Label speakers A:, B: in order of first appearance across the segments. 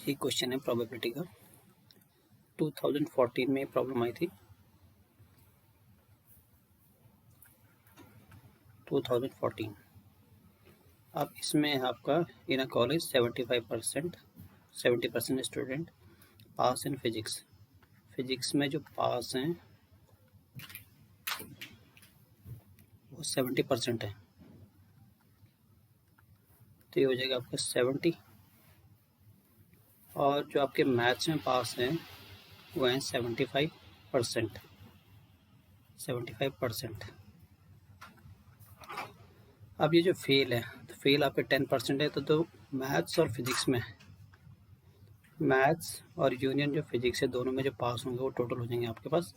A: ये क्वेश्चन है प्रोबेबिलिटी का। 2014 में प्रॉब्लम आई थी। 2014। अब इसमें आपका in a college 70% student pass in physics. Physics में जो पास हैं वो 70% है, तो ये हो जाएगा आपका 70। और जो आपके मैथ्स में पास हैं वो हैं 75%। अब ये जो फेल है, तो फेल आपके 10% है। तो मैथ्स और फिजिक्स में, मैथ्स और यूनियन जो फिजिक्स है, दोनों में जो पास होंगे वो टोटल हो जाएंगे आपके पास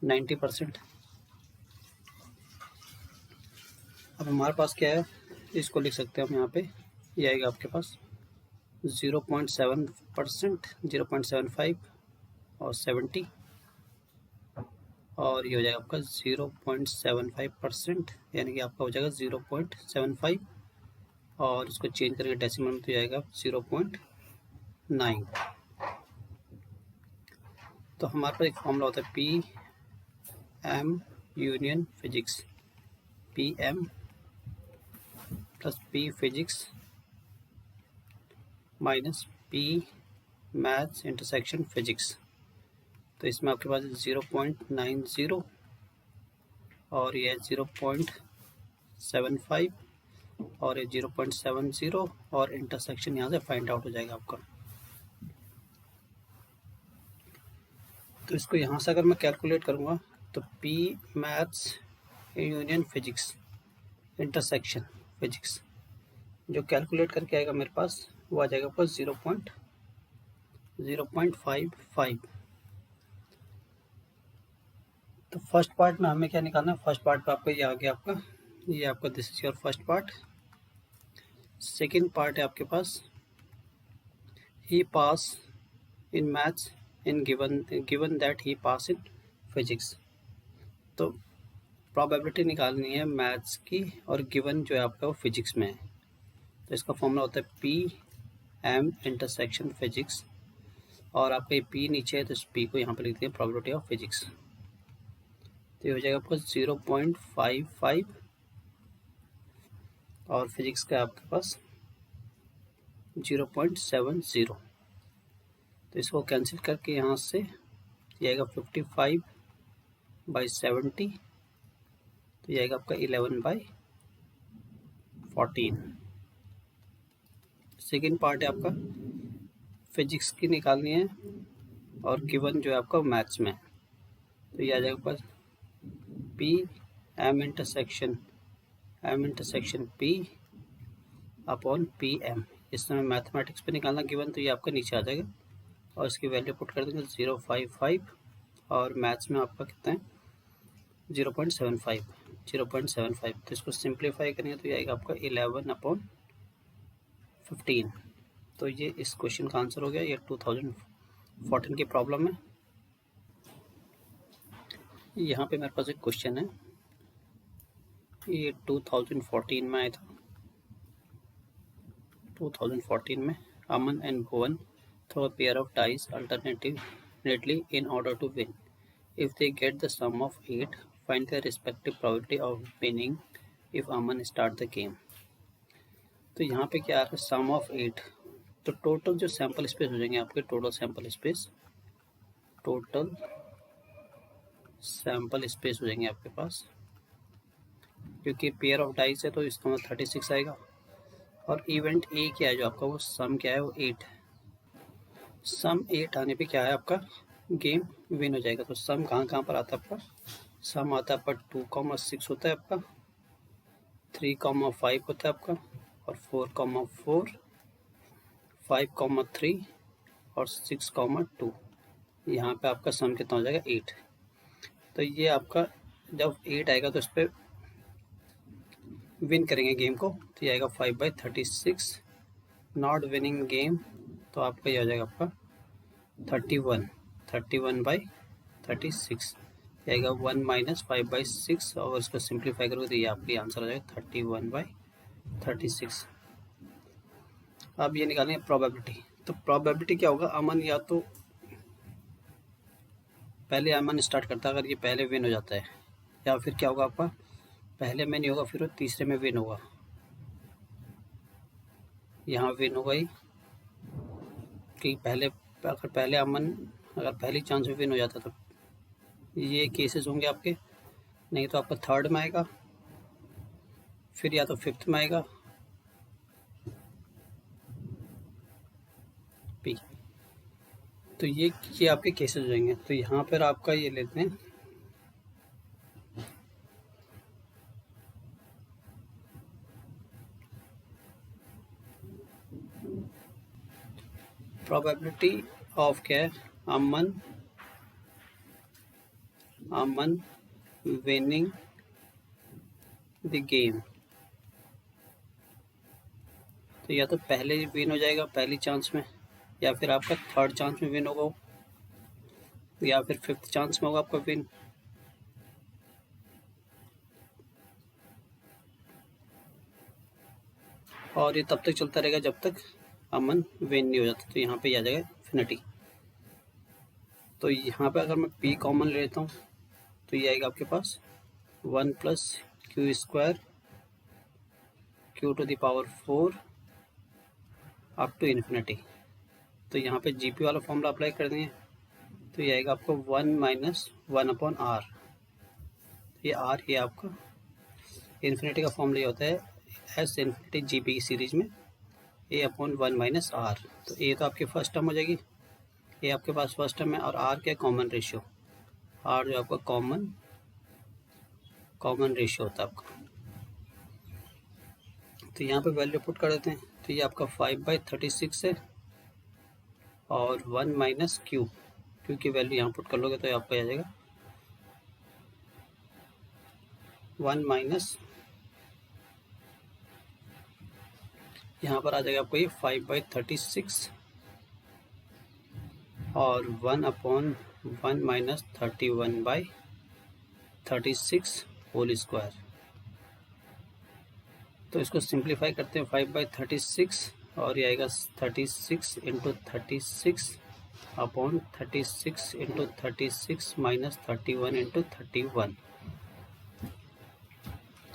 A: 90%। अब हमारे पास क्या है, इसको लिख सकते हैं हम यहाँ पे। ये आएगा आपके पास 0.7%, 0.75 और 70, और ये हो जाएगा आपका 0.75%, यानी कि आपका हो जाएगा 0.75, और इसको चेंज करके डेसिमल में तो जाएगा 0.9। तो हमारे पास एक फॉर्मूला होता है P M union physics, P M plus P physics minus P maths intersection physics. तो इसमें आपके पास 0.90 और ये 0.75 और ये 0.70, और इंटरसेक्शन यहाँ से फाइंड आउट हो जाएगा आपका। तो इसको यहाँ से अगर मैं कैलकुलेट करूँगा तो P maths union physics intersection physics जो कैलकुलेट करके आएगा मेरे पास, वो आ जाएगा आपका 0.55। तो फर्स्ट पार्ट में हमें क्या निकालना है, फर्स्ट पार्ट पे आपका ये आ गया आपका, ये आपका this is your first part. Second part है आपके पास he pass in maths in given that he pass in physics. तो प्रोबेबिलिटी निकालनी है मैथ्स की, और गिवन जो है आपका वो फिजिक्स में है। तो इसका फॉर्मूला होता है पी एम इंटरसेक्शन फिजिक्स, और आपका ये पी नीचे है तो इस पी को यहाँ पर लिखते हैं प्रोबेबिलिटी ऑफ फिजिक्स। तो ये हो जाएगा आपका 0.55, और फिजिक्स का आपके पास 0.70। तो इसको कैंसिल करके यहाँ से ये आएगा 55/70, तो ये आएगा आपका 11/14। सेकेंड पार्ट है आपका फिजिक्स की निकालनी है, और गिवन जो है आपका मैथ्स में, तो ये आ जाएगा आपका P M intersection P upon P M. इस समय मैथमेटिक्स पे निकालना गिवन, तो ये आपका नीचे आ जाएगा, और इसकी वैल्यू पुट कर देंगे 0.55, और मैथ्स में आपका कितना है 0.75। तो इसको सिंप्लीफाई करेंगे तो ये आएगा आपका 11/15। तो ये इस क्वेश्चन का आंसर हो गया। ये 2014 की प्रॉब्लम है। यहाँ पे मेरे पास एक क्वेश्चन है, ये 2014 में आया था। 2014 में Aman and Bhuvan throw a pair of dice alternately in order to win. If they get the sum of 8, find their respective probability of winning if Aman start the game. तो यहाँ पे क्या आ रहा है, सम ऑफ 8। तो टोटल जो सैंपल स्पेस हो जाएंगे आपके, टोटल सैंपल स्पेस हो जाएंगे आपके पास, क्योंकि पेयर ऑफ डाइस है तो इसका मतलब 36 आएगा। और इवेंट ए क्या है जो आपका, वो सम क्या है, वो 8 है। सम 8 आने पे क्या है आपका, गेम विन हो जाएगा। तो सम कहाँ पर आता है आपका, सम आता है आपका 2,6 होता है आपका, 3,5 होता है आपका, और 4,4, 5,3 और 6,2। यहाँ पे आपका सम कितना हो जाएगा 8। तो ये आपका जब 8 आएगा तो इस पर विन करेंगे गेम को, तो ये आएगा 5/36। नॉट विनिंग गेम, तो आपका ये हो जाएगा आपका 31/36, आएगा 1 - 5/6, और इसको सिंप्लीफाई करोगे तो ये आपका आंसर हो जाएगा 31/36। अब ये निकालेंगे प्रोबेबिलिटी। तो प्रोबेबिलिटी क्या होगा, अमन या तो पहले अमन स्टार्ट करता है अगर ये पहले विन हो जाता है, या फिर क्या होगा आपका पहले में नहीं होगा फिर वो तीसरे में विन होगा, यहाँ विन होगा ही कि पहले अगर पहले अमन अगर पहली चांस में विन हो जाता तो ये केसेस होंगे आपके, नहीं तो आपका थर्ड में आएगा, फिर या तो फिफ्थ में आएगा पी। तो ये आपके केसेस हो जाएंगे। तो यहाँ पर आपका ये लेते हैं प्रोबेबिलिटी ऑफ क्या है, अमन विनिंग द गेम। तो या तो पहले विन हो जाएगा पहली चांस में, या फिर आपका थर्ड चांस में विन होगा, या फिर फिफ्थ चांस में होगा आपका विन। और ये तब तक चलता रहेगा जब तक अमन विन नहीं हो जाता। तो यहाँ पे आ जाएगा इन्फिनिटी। तो यहाँ पे अगर मैं पी कॉमन ले लेता हूँ तो ये आएगा आपके पास 1 + q² q⁴ up to infinity. तो यहाँ पे जीपी वाला फॉर्मूला अप्लाई कर देंगे तो ये आएगा आपको 1 - 1/r। ये r ये आपका इन्फिनिटी का फॉर्मूला ये होता है एस इन्फिनिटी जीपी की सीरीज में a/1 - r। तो ए तो आपकी फर्स्ट टर्म हो जाएगी, ये आपके पास फर्स्ट टर्म है, और आर क्या कॉमन रेशियो, आर जो आपका कॉमन रेशियो होता है आपका। तो यहाँ पे वैल्यू पुट कर देते हैं। तो ये आपका 5/36 है, और 1 - q की वैल्यू यहाँ पुट कर लोगे तो आपका आ जाएगा 1 यहाँ पर आ जाएगा आपको ये 5/36 और 1/1 - 31/36 होल स्क्वायर। तो इसको सिंप्लीफाई करते हैं 5/36 और ये आएगा 36 × 36 अपॉन 36 × 36 - 31 × 31।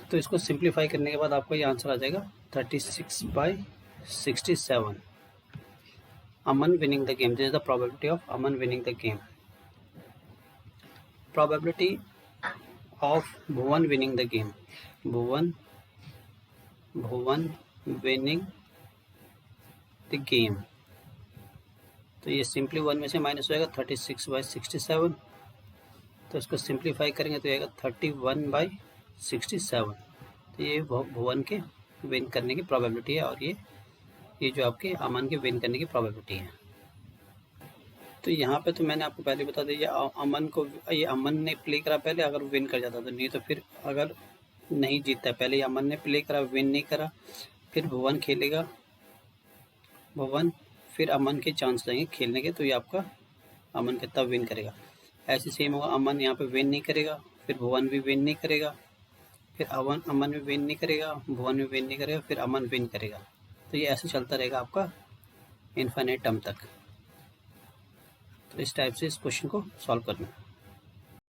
A: तो इसको सिंप्लीफाई करने के बाद आपको ये आंसर आ जाएगा 36/67। Aman winning the game, this is the probability of Aman winning the game. Probability of Bhuvan winning the game, Bhuvan winning the game. तो ये सिंपली 1 में से माइनस हो जाएगा 36/67। तो इसको सिंप्लीफाई करेंगे तो आएगा 31/67। तो ये भुवन के विन करने की प्रोबेबिलिटी है, और ये जो आपके अमन के विन करने की प्रोबेबिलिटी है। तो यहाँ पे तो मैंने आपको पहले बता दिया ये अमन ने प्ले करा पहले, अगर विन कर जाता तो, नहीं तो फिर अगर नहीं जीतता पहले अमन ने प्ले करा विन नहीं करा, फिर भुवन खेलेगा, भुवन फिर अमन के चांस रहेंगे खेलने के, तो ये आपका अमन के तब विन करेगा। ऐसे सेम होगा, अमन यहाँ पे विन नहीं करेगा, फिर भुवन भी विन नहीं करेगा, फिर अमन भी विन नहीं करेगा, भुवन भी विन नहीं करेगा, फिर अमन विन करेगा। तो ये ऐसे चलता रहेगा आपका इनफाइनाइट टर्म तक। तो इस टाइप से इस क्वेश्चन को सॉल्व करना।